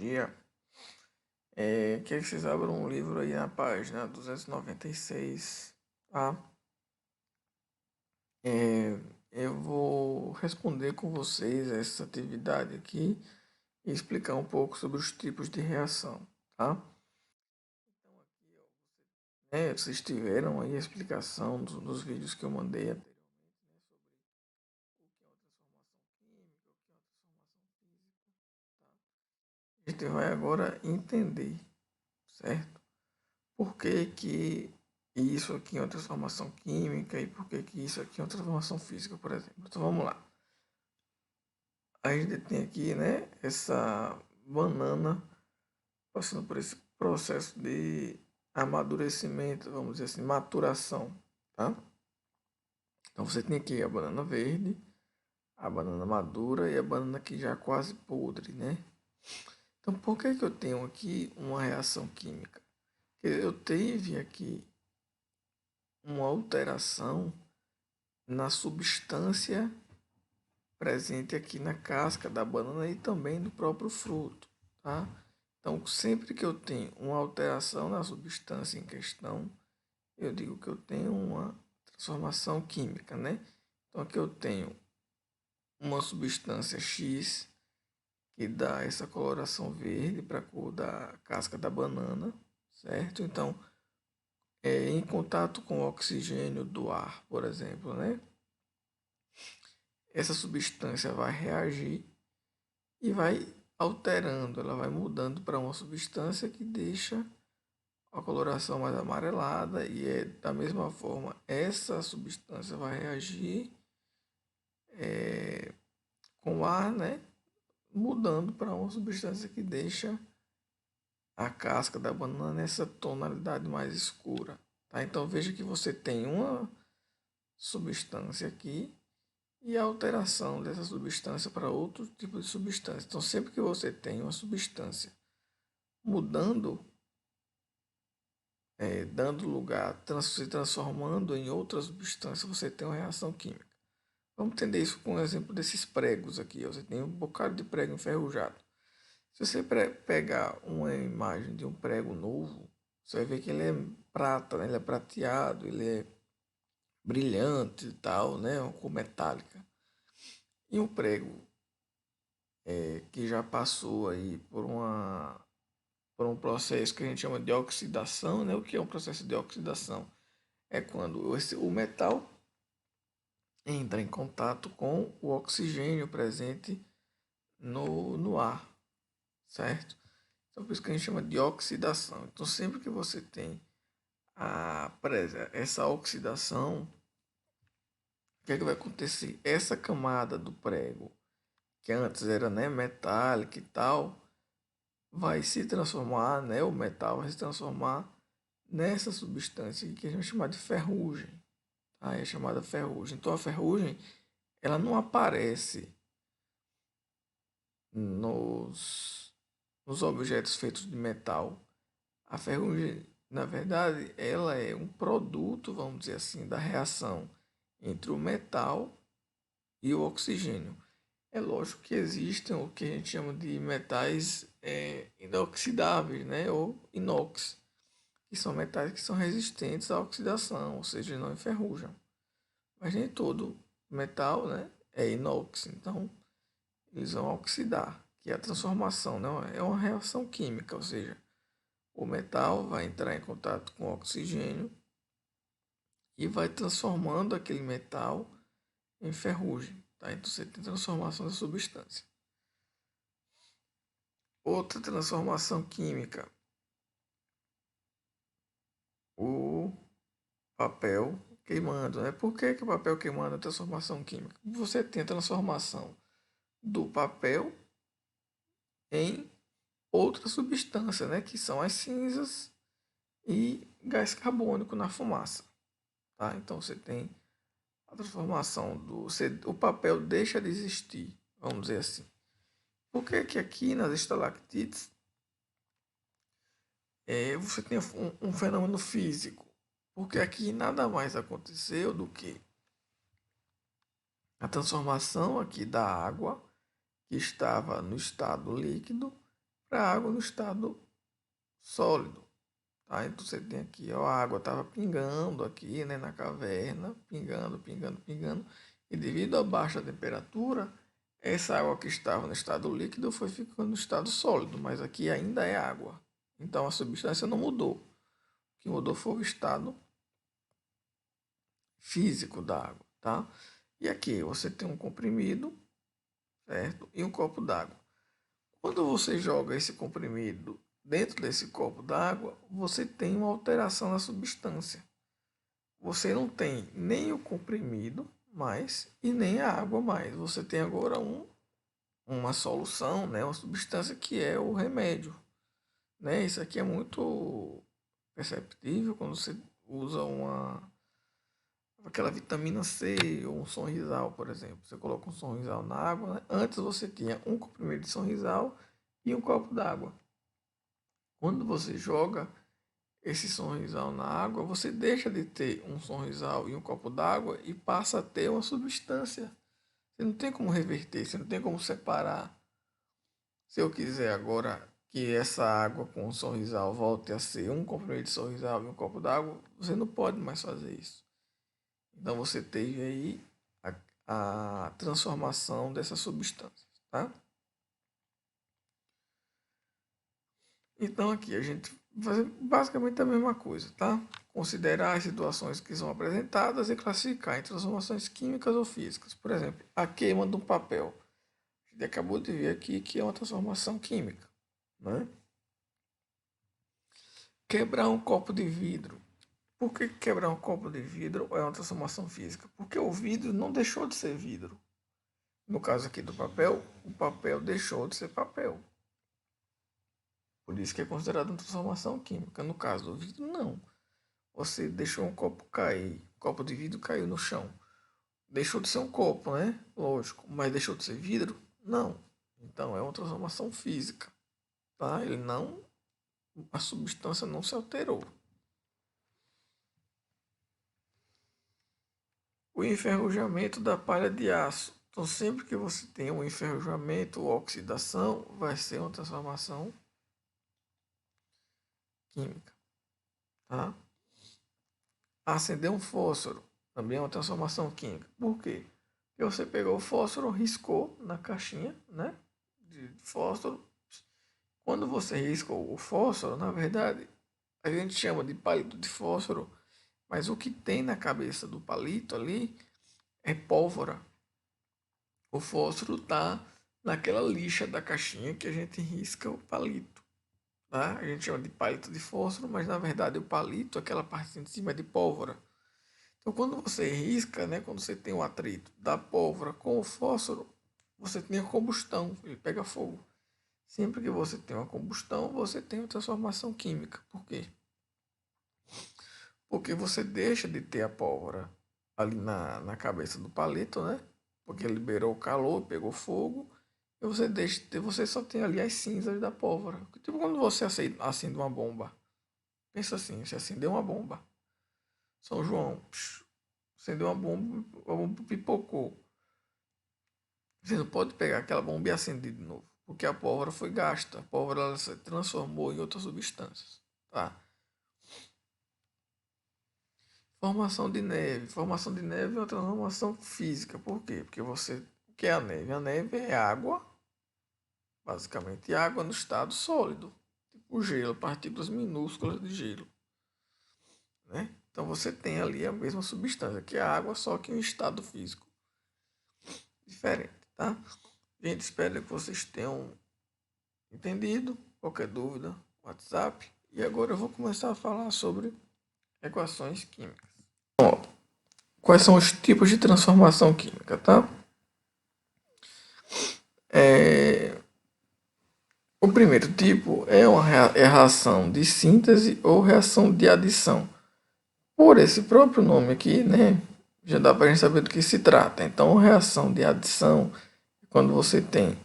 dia. Quer que vocês abram um livro aí na página 296, tá? Eu vou responder com vocês essa atividade aqui e explicar um pouco sobre os tipos de reação, tá? Então aqui, ó, vocês tiveram aí a explicação dos vídeos que eu mandei anteriormente, né, sobre o que é uma transformação química, o que é uma transformação física, tá? A gente vai agora entender, certo? Por que que isso aqui é uma transformação química e por que que isso aqui é uma transformação física, por exemplo. Então vamos lá. A gente tem aqui, né, essa banana passando por esse processo de amadurecimento, vamos dizer assim, maturação, tá? Então você tem aqui a banana verde, a banana madura e a banana que já quase podre, né? Então por que que eu tenho aqui uma reação química? Eu tive aqui uma alteração na substância presente aqui na casca da banana e também no próprio fruto, tá? Então, sempre que eu tenho uma alteração na substância em questão, eu digo que eu tenho uma transformação química, né? Então, aqui eu tenho uma substância X que dá essa coloração verde para a cor da casca da banana, certo? Então, em contato com o oxigênio do ar, por exemplo, né? Essa substância vai reagir e vai alterando, ela vai mudando para uma substância que deixa a coloração mais amarelada e da mesma forma essa substância vai reagir com o ar, né? Mudando para uma substância que deixa a casca da banana nessa tonalidade mais escura, tá? Então veja que você tem uma substância aqui e a alteração dessa substância para outro tipo de substância. Então, sempre que você tem uma substância mudando, dando lugar, se transformando em outra substância, você tem uma reação química. Vamos entender isso com o exemplo desses pregos aqui. Você tem um bocado de prego enferrujado. Se você pegar uma imagem de um prego novo, você vai ver que ele é prata, né? Ele é prateado, ele é brilhante e tal, né? Uma cor metálica. E um prego que já passou aí por um processo que a gente chama de oxidação, né? O que é um processo de oxidação? É quando o metal entra em contato com o oxigênio presente no ar, certo? Então, por isso que a gente chama de oxidação. Então, sempre que você tem essa oxidação, o que é que vai acontecer? Essa camada do prego, que antes era, né, metálica e tal, vai se transformar, né, o metal vai se transformar nessa substância que a gente chama de ferrugem, tá? É chamada ferrugem. Então a ferrugem, ela não aparece nos objetos feitos de metal. A ferrugem, na verdade, ela é um produto, vamos dizer assim, da reação entre o metal e o oxigênio. É lógico que existem o que a gente chama de metais inoxidáveis, né, ou inox, que são metais que são resistentes à oxidação, ou seja, não enferrujam. Mas nem todo metal, né, é inox, então eles vão oxidar, que é a transformação, né, é uma reação química, ou seja, o metal vai entrar em contato com o oxigênio e vai transformando aquele metal em ferrugem, tá? Então você tem transformação da substância. Outra transformação química, o papel queimando, né? Por que que o papel queimando é transformação química? Você tem a transformação do papel em outra substância, né? Que são as cinzas e gás carbônico na fumaça, tá? Então você tem a transformação o papel deixa de existir, vamos dizer assim. Por que que aqui nas estalactites você tem um fenômeno físico? Porque aqui nada mais aconteceu do que a transformação aqui da água, que estava no estado líquido, para a água no estado sólido. Tá? Então você tem aqui, ó, a água estava pingando aqui, né, na caverna, pingando. E devido à baixa temperatura, essa água que estava no estado líquido foi ficando no estado sólido, mas aqui ainda é água. Então a substância não mudou. O que mudou foi o estado físico da água, tá? E aqui você tem um comprimido, certo? E um copo d'água. Quando você joga esse comprimido dentro desse copo d'água, você tem uma alteração na substância. Você não tem nem o comprimido mais e nem a água mais. Você tem agora uma solução, né? Uma substância que é o remédio. Né? Isso aqui é muito perceptível quando você usa aquela vitamina C ou um sonrisal, por exemplo. Você coloca um sonrisal na água, né? Antes você tinha um comprimido de sonrisal e um copo d'água. Quando você joga esse sonrisal na água, você deixa de ter um sonrisal e um copo d'água e passa a ter uma substância. Você não tem como reverter, você não tem como separar. Se eu quiser agora que essa água com o sorrisal volte a ser um comprimido de sorrisal e um copo d'água, você não pode mais fazer isso. Então você teve aí a transformação dessas substâncias, tá? Então aqui a gente vai fazer basicamente a mesma coisa, tá? Considerar as situações que são apresentadas e classificar em transformações químicas ou físicas. Por exemplo, a queima de um papel. A gente acabou de ver aqui que é uma transformação química, né? Quebrar um copo de vidro. Por que quebrar um copo de vidro é uma transformação física? Porque o vidro não deixou de ser vidro. No caso aqui do papel, o papel deixou de ser papel. Por isso que é considerado uma transformação química. No caso do vidro, não. Você deixou um copo cair, o copo de vidro caiu no chão. Deixou de ser um copo, né? Lógico. Mas deixou de ser vidro? Não. Então é uma transformação física. Tá? A substância não se alterou. O enferrujamento da palha de aço. Então, sempre que você tem um enferrujamento ou oxidação, vai ser uma transformação química. Tá? Acender um fósforo também é uma transformação química. Por quê? Porque você pegou o fósforo, riscou na caixinha, né, de fósforo. Quando você riscou o fósforo, na verdade, a gente chama de palito de fósforo, mas o que tem na cabeça do palito ali é pólvora. O fósforo está naquela lixa da caixinha que a gente risca o palito. Tá? A gente chama de palito de fósforo, mas na verdade o palito, aquela parte de cima é de pólvora. Então quando você risca, né, quando você tem um atrito da pólvora com o fósforo, você tem a combustão, ele pega fogo. Sempre que você tem uma combustão, você tem uma transformação química. Por quê? Porque você deixa de ter a pólvora ali na cabeça do palito, né? Porque liberou o calor, pegou fogo, e você deixa de ter, você só tem ali as cinzas da pólvora. Tipo quando você acende uma bomba. Pensa assim, você acendeu uma bomba. São João, acendeu uma bomba, a bomba pipocou. Você não pode pegar aquela bomba e acender de novo, porque a pólvora foi gasta. A pólvora ela se transformou em outras substâncias, tá? Formação de neve. Formação de neve é uma transformação física. Por quê? Porque o que é a neve? A neve é água, basicamente água no estado sólido, tipo gelo, partículas minúsculas de gelo, né? Então você tem ali a mesma substância, que é a água, só que em um estado físico diferente, tá? Gente, espero que vocês tenham entendido. Qualquer dúvida, WhatsApp. E agora eu vou começar a falar sobre equações químicas. Bom, quais são os tipos de transformação química, tá? O primeiro tipo é uma reação de síntese ou reação de adição. Por esse próprio nome aqui, né, já dá para a gente saber do que se trata. Então, reação de adição é quando você tem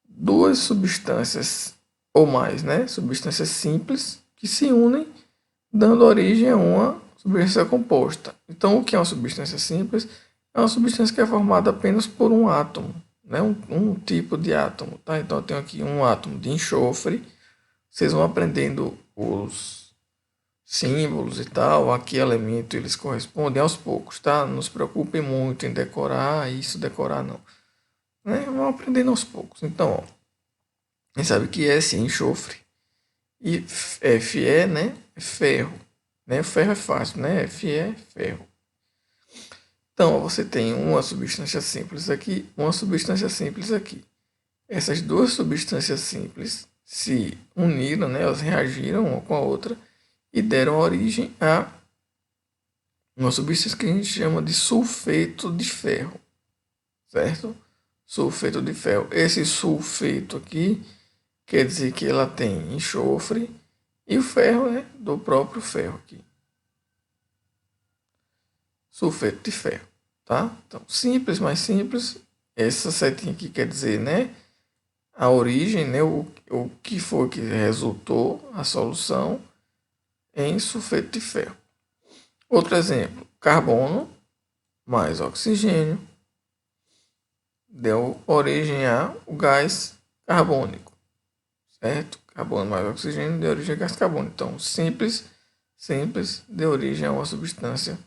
duas substâncias ou mais, né, substâncias simples que se unem, dando origem a uma substância composta. Então, o que é uma substância simples? É uma substância que é formada apenas por um átomo, né? Um tipo de átomo, tá? Então eu tenho aqui um átomo de enxofre. Vocês vão aprendendo os símbolos e tal, a que elemento eles correspondem aos poucos, tá? Não se preocupem muito em decorar isso, decorar não. Né? Vão aprendendo aos poucos. Então, ó, a gente sabe que S é enxofre e Fe, né, é ferro. Né? O ferro é fácil, né? Fe é ferro. Então, ó, você tem uma substância simples aqui, uma substância simples aqui. Essas duas substâncias simples se uniram, né? Elas reagiram uma com a outra e deram origem a uma substância que a gente chama de sulfeto de ferro, certo? Sulfeto de ferro. Esse sulfeto aqui quer dizer que ela tem enxofre e o ferro é do próprio ferro aqui. Sulfeto de ferro, tá? Então, simples, mais simples. Essa setinha aqui quer dizer, né? A origem, né? O que foi que resultou a solução em sulfeto de ferro. Outro exemplo, carbono mais oxigênio deu origem ao gás carbônico, certo? Carbono mais oxigênio deu origem a gás carbônico. Então, simples, deu origem a uma substância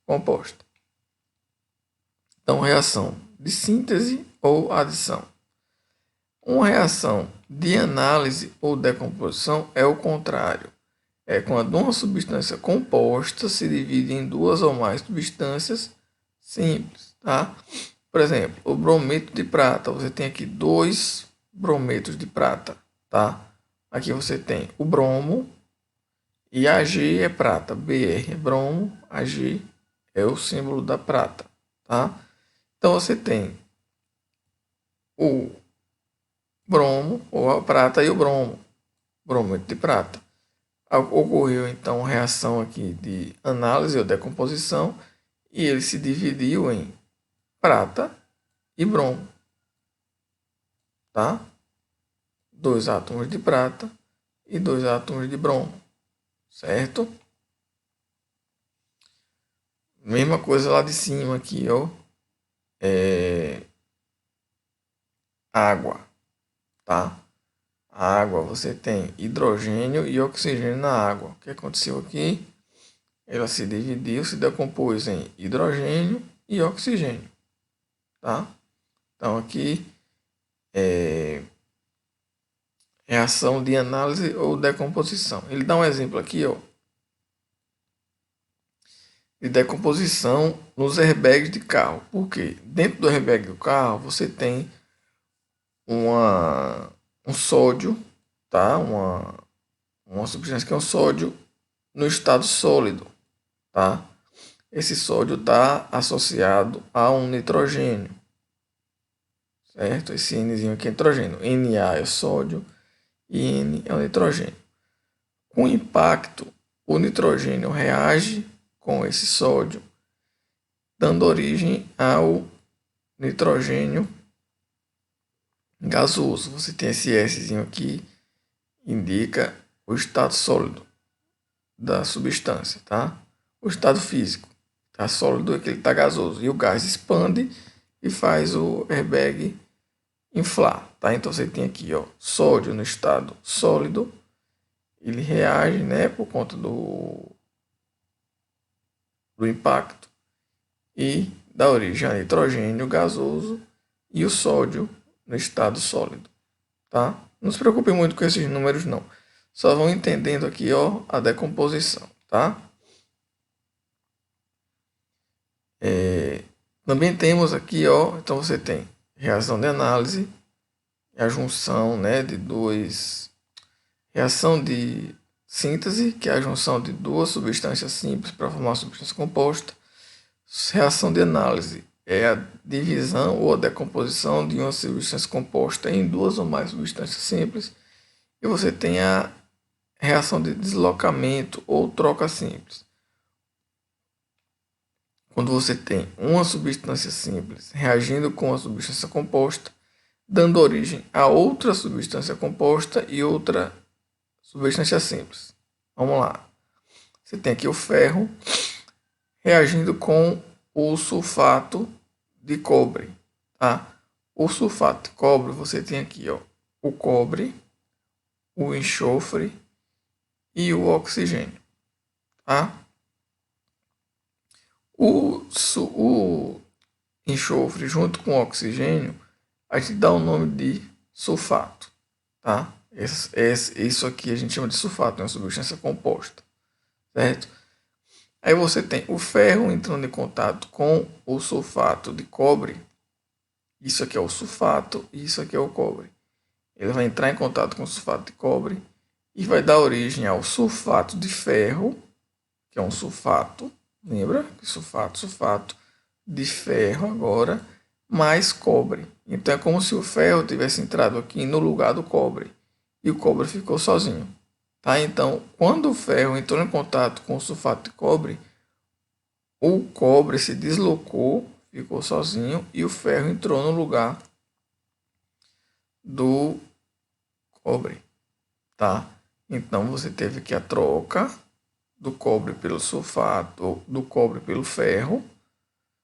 composta. Então, reação de síntese ou adição. Uma reação de análise ou decomposição é o contrário. É quando uma substância composta se divide em duas ou mais substâncias simples, tá? Por exemplo, o brometo de prata, você tem aqui dois brometos de prata, tá? Aqui você tem o bromo e Ag é prata, Br é bromo, Ag é o símbolo da prata, tá? Então você tem o bromo, ou a prata e o bromo, brometo de prata. Ocorreu então reação aqui de análise ou decomposição e ele se dividiu em prata e bromo, tá? Dois átomos de prata e dois átomos de bromo, certo? Mesma coisa lá de cima aqui, ó, água, tá? A água, você tem hidrogênio e oxigênio na água. O que aconteceu aqui? Ela se dividiu, se decompôs em hidrogênio e oxigênio, tá? Então aqui é reação de análise ou decomposição. Ele dá um exemplo aqui, ó, de decomposição nos airbags de carro. Por quê? Dentro do airbag do carro você tem um sódio, tá? Uma substância que é um sódio no estado sólido, tá? Esse sódio está associado a um nitrogênio, certo? Esse Nzinho aqui é nitrogênio. Na é sódio e N é o nitrogênio. Com impacto, o nitrogênio reage com esse sódio, dando origem ao nitrogênio gasoso. Você tem esse Szinho aqui, indica o estado sólido da substância, tá? O estado físico. Tá sólido é que ele está gasoso. E o gás expande e faz o airbag inflar, tá? Então você tem aqui, ó, sódio no estado sólido. Ele reage, né, por conta do impacto e dá origem a nitrogênio gasoso e o sódio no estado sólido, tá? Não se preocupe muito com esses números não. Só vão entendendo aqui, ó, a decomposição, tá? Também temos aqui, ó, então você tem reação de análise, a junção, né, de dois, reação de síntese, que é a junção de duas substâncias simples para formar uma substância composta. Reação de análise é a divisão ou a decomposição de uma substância composta em duas ou mais substâncias simples. E você tem a reação de deslocamento ou troca simples. Quando você tem uma substância simples reagindo com uma substância composta, dando origem a outra substância composta e outra substância simples. Vamos lá. Você tem aqui o ferro reagindo com o sulfato de cobre, tá? O sulfato de cobre, você tem aqui, ó, o cobre, o enxofre e o oxigênio, tá? O enxofre junto com o oxigênio, a gente dá o nome de sulfato, tá? Isso aqui a gente chama de sulfato, é uma substância composta, certo? Aí você tem o ferro entrando em contato com o sulfato de cobre. Isso aqui é o sulfato e isso aqui é o cobre. Ele vai entrar em contato com o sulfato de cobre e vai dar origem ao sulfato de ferro, que é um sulfato, lembra? Sulfato de ferro agora, mais cobre. Então é como se o ferro tivesse entrado aqui no lugar do cobre e o cobre ficou sozinho. Tá? Então, quando o ferro entrou em contato com o sulfato de cobre, o cobre se deslocou, ficou sozinho e o ferro entrou no lugar do cobre, tá? Então você teve aqui a troca do cobre pelo sulfato, do cobre pelo ferro,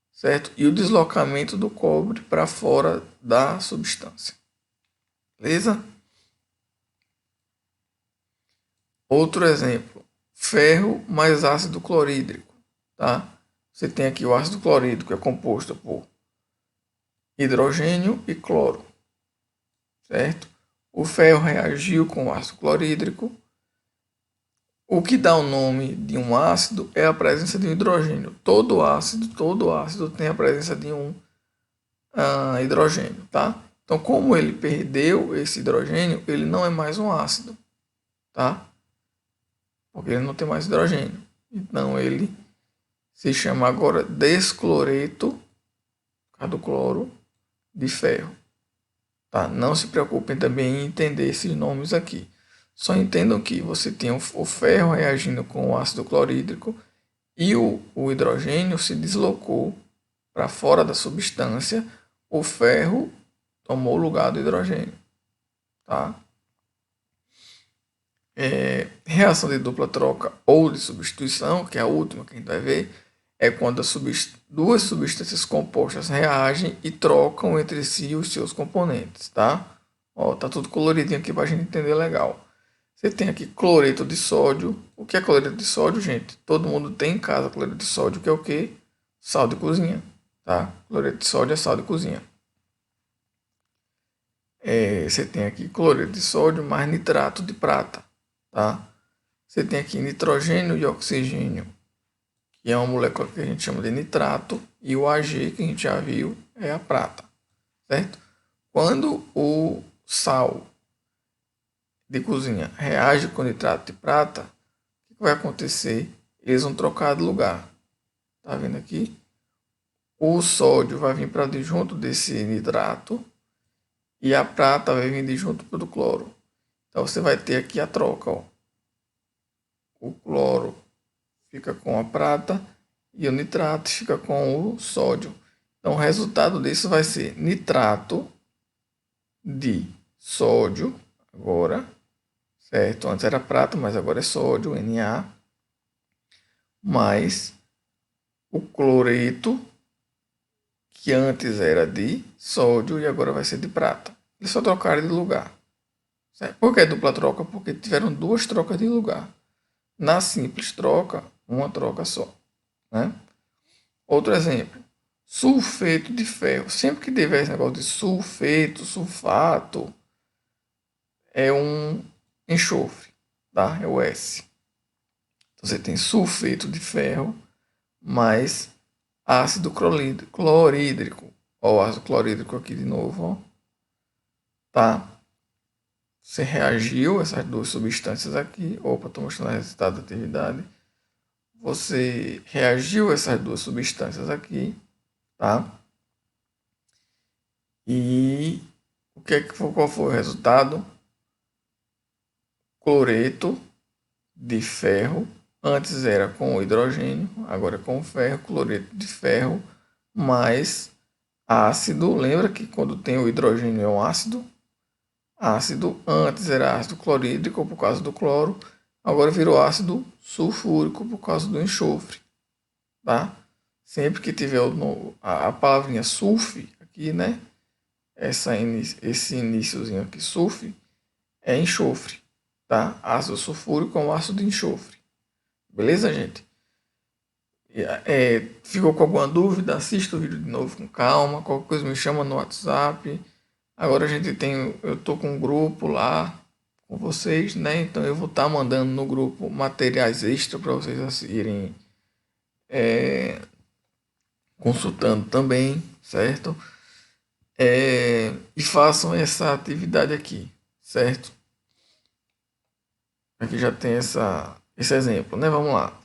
certo? E o deslocamento do cobre para fora da substância. Beleza? Outro exemplo, ferro mais ácido clorídrico, tá? Você tem aqui o ácido clorídrico, é composto por hidrogênio e cloro, certo? O ferro reagiu com o ácido clorídrico. O que dá o nome de um ácido é a presença de um hidrogênio. Todo ácido tem a presença de um hidrogênio, tá? Então, como ele perdeu esse hidrogênio, ele não é mais um ácido, tá? Porque ele não tem mais hidrogênio. Então, ele se chama agora descloreto, do cloro, de ferro. Tá? Não se preocupem também em entender esses nomes aqui. Só entendam que você tem o ferro reagindo com o ácido clorídrico e o hidrogênio se deslocou para fora da substância. O ferro tomou o lugar do hidrogênio. Tá? Reação de dupla troca ou de substituição, que é a última que a gente vai ver, é quando duas substâncias compostas reagem e trocam entre si os seus componentes, tá? Ó, tá tudo coloridinho aqui para a gente entender legal. Você tem aqui cloreto de sódio. O que é cloreto de sódio, gente? Todo mundo tem em casa cloreto de sódio, que é o quê? Sal de cozinha, tá? Cloreto de sódio é sal de cozinha. Você tem aqui cloreto de sódio mais nitrato de prata, tá? Você tem aqui nitrogênio e oxigênio, que é uma molécula que a gente chama de nitrato, e o Ag, que a gente já viu, é a prata, certo? Quando o sal de cozinha reage com nitrato de prata, o que vai acontecer? Eles vão trocar de lugar. Tá vendo aqui? O sódio vai vir para de junto desse nitrato e a prata vai vir de junto do cloro. Então você vai ter aqui a troca, ó. O cloro fica com a prata e o nitrato fica com o sódio. Então o resultado disso vai ser nitrato de sódio agora, certo? Antes era prata, mas agora é sódio, Na, mais o cloreto, que antes era de sódio e agora vai ser de prata. Eles só trocaram de lugar. Certo? Por que dupla troca? Porque tiveram duas trocas de lugar. Na simples troca, uma troca só. Né? Outro exemplo, sulfeto de ferro. Sempre que tiver esse negócio de sulfeto, sulfato, é um enxofre, tá? É o S. Então, você tem sulfeto de ferro mais ácido clorídrico. Ó, o ácido clorídrico aqui de novo, ó. Tá? Você reagiu essas duas substâncias aqui. Opa, estou mostrando o resultado da atividade. Você reagiu essas duas substâncias aqui, tá? E qual foi o resultado? Cloreto de ferro. Antes era com hidrogênio, agora é com ferro. Cloreto de ferro mais ácido. Lembra que quando tem o hidrogênio é um ácido? Ácido, antes era ácido clorídrico por causa do cloro, agora virou ácido sulfúrico por causa do enxofre, tá? Sempre que tiver a palavrinha sulf aqui, né, esse iniciozinho aqui, sulfre, é enxofre, tá? Ácido sulfúrico com ácido de enxofre. Beleza, gente? Ficou com alguma dúvida? Assista o vídeo de novo com calma. Qualquer coisa me chama no WhatsApp. Agora eu tô com um grupo lá com vocês, né? Então eu vou estar mandando no grupo materiais extra para vocês irem consultando também, certo? E façam essa atividade aqui, certo? Aqui já tem esse exemplo, né? Vamos lá.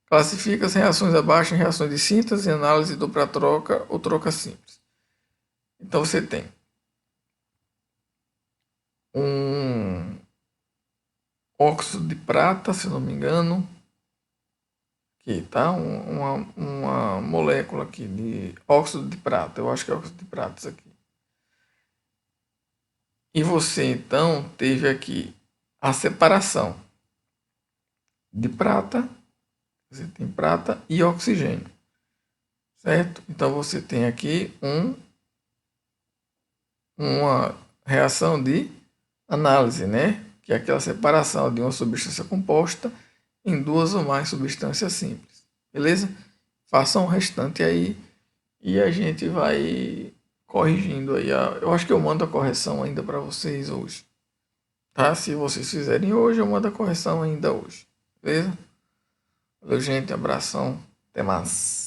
Classifica as reações abaixo em reações de síntese, análise, dupla troca ou troca simples. Então você tem um óxido de prata, se não me engano, aqui, tá? Uma molécula aqui de óxido de prata, eu acho que é óxido de prata isso aqui. E você então teve aqui a separação de prata, você tem prata e oxigênio, certo? Então você tem aqui uma reação de análise, né? Que é aquela separação de uma substância composta em duas ou mais substâncias simples, beleza? Façam o restante aí e a gente vai corrigindo aí. Eu acho que eu mando a correção ainda para vocês hoje, tá? Se vocês fizerem hoje, eu mando a correção ainda hoje, beleza? Valeu, gente. Abração. Até mais.